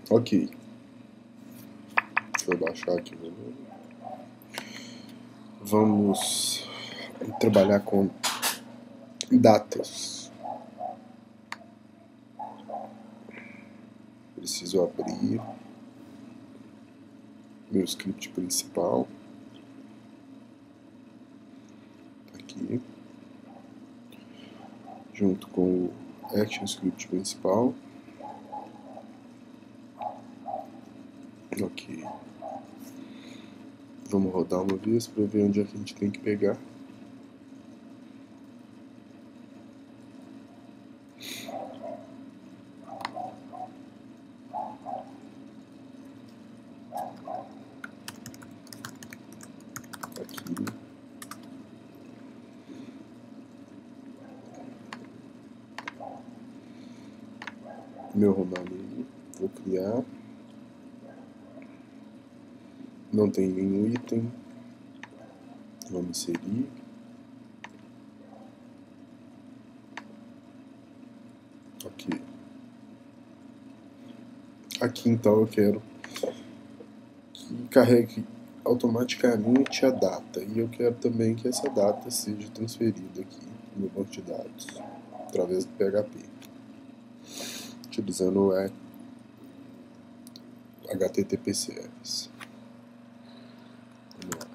Ok. Deixa eu baixar aqui o volume. Vamos trabalhar com datas. Preciso abrir meu script principal. Aqui. Junto com o ActionScript principal. Ok. Vamos rodar uma vez para ver onde é que a gente tem que pegar. Aqui. Meu romaneio. Vou criar. Não tem nenhum item. Vamos inserir. Ok. Aqui então eu quero que carregue automaticamente a data. E eu quero também que essa data seja transferida aqui no banco de dados, através do PHP, utilizando o HTTP Service. Vamos lá.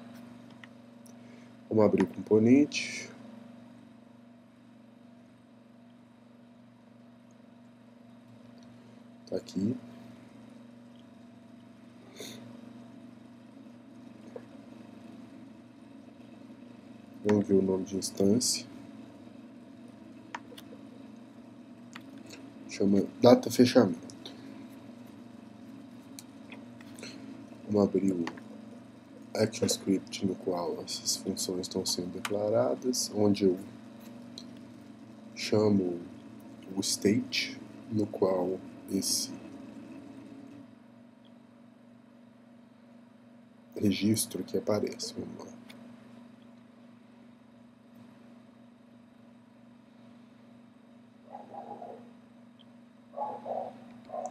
Vamos abrir o componente. Tá aqui. Vamos ver o nome de instância. Chama data fechamento. Vamos abrir o ActionScript no qual essas funções estão sendo declaradas, onde eu chamo o state, no qual esse registro que aparece. Vamos lá.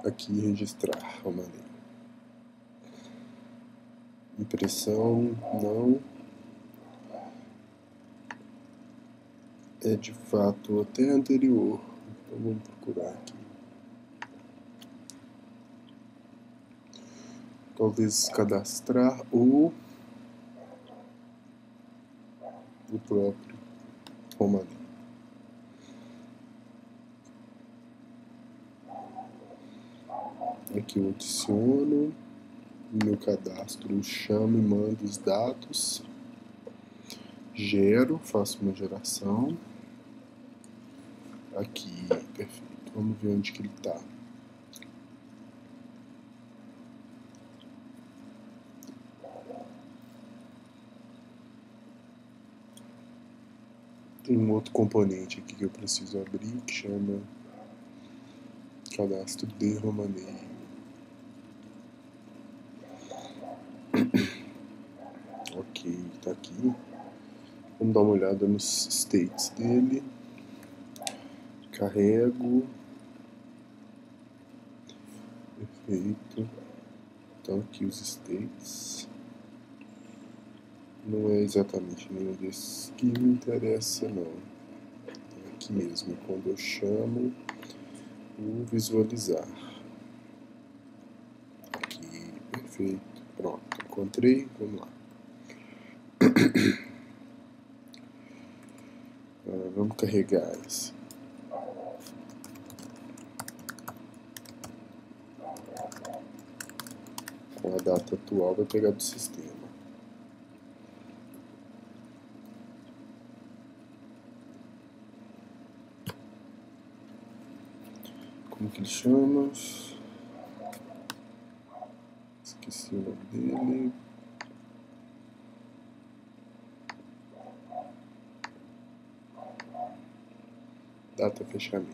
Aqui registrar romaneio. Impressão não é de fato até anterior. Então vamos procurar aqui. Talvez cadastrar ou o próprio romaneio. Aqui eu adiciono meu cadastro, chamo e mando os dados, gero, faço uma geração. Aqui, perfeito. Vamos ver onde que ele está. Tem um outro componente aqui que eu preciso abrir, que chama cadastro de romaneio. Ok, tá aqui. Vamos dar uma olhada nos states dele. Carrego. Perfeito. Então aqui os states. Não é exatamente nenhum desses que me interessa, não. Aqui mesmo, quando eu chamo o visualizar. Aqui, perfeito. Pronto, encontrei. Vamos lá. Vamos carregar esse. Com a data atual, vai pegar do sistema. Como que ele chama? Esqueci o nome dele. Data fechamento.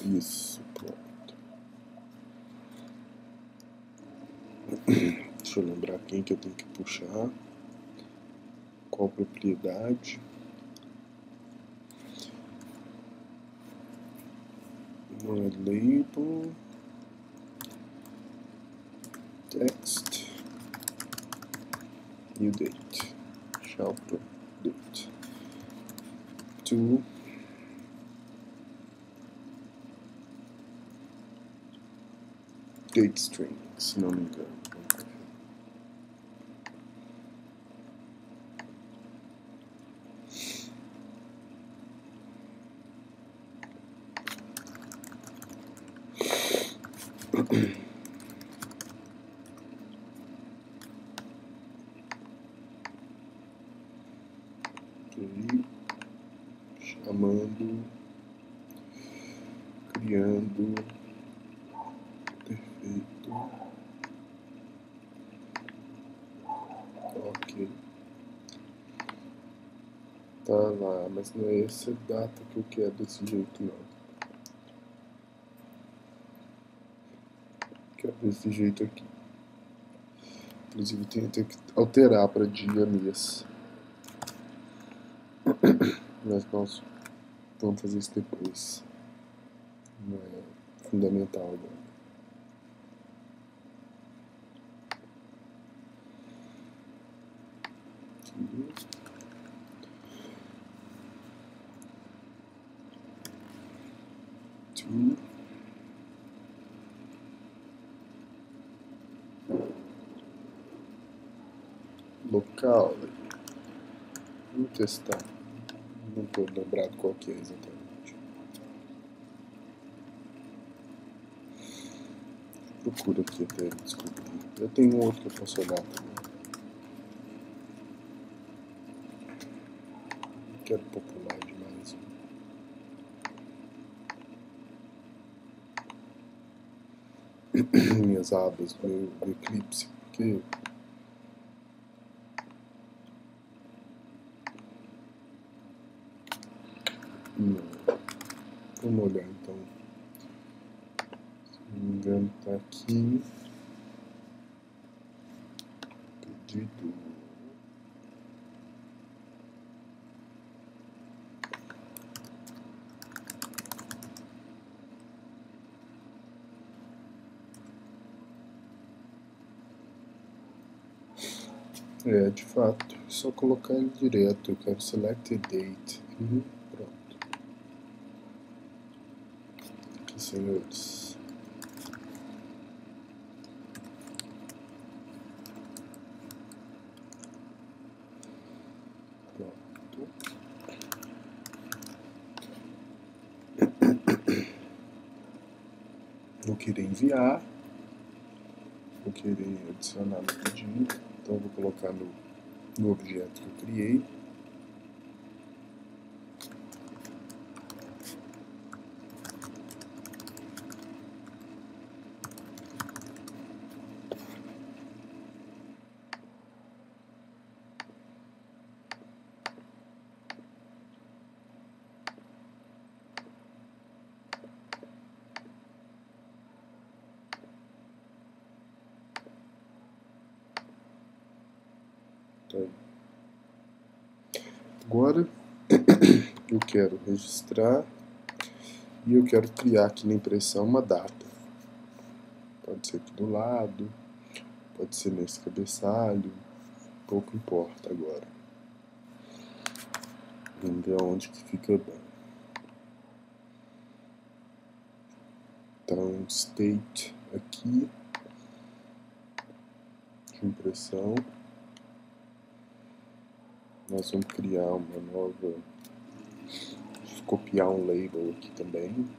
Isso, pronto. Deixa eu lembrar quem que eu tenho que puxar. Qual propriedade. Não é label. Text. New date. Shall date. To date string, se não me engano. Ok. Chamando, criando, perfeito. Ok. Tá lá, mas não é essa data que eu quero desse jeito não. Quero desse jeito aqui. Inclusive tenho que alterar para dia mês. Mas nós vamos fazer isso depois. Não é fundamental agora. To local. Vamos testar. Não estou lembrado qual que é exatamente. Procura aqui até descobrir. Eu tenho um outro que eu posso olhar também. Quero popular demais. Minhas abas do meu Eclipse, porque não. Vamos olhar então. Se não me engano, tá aqui. Pedido. É, de fato, é só colocar ele direto. Eu quero select date. Pronto. Aqui, senhores. Pronto. Vou querer enviar. Vou querer adicionar no pedido. Então eu vou colocar no objeto que eu criei. Agora eu quero registrar e eu quero criar aqui na impressão uma data. Pode ser aqui do lado, pode ser nesse cabeçalho, pouco importa agora. Vamos ver onde que fica bom. Então, state aqui de impressão. Nós vamos criar uma nova, copiar um label aqui também.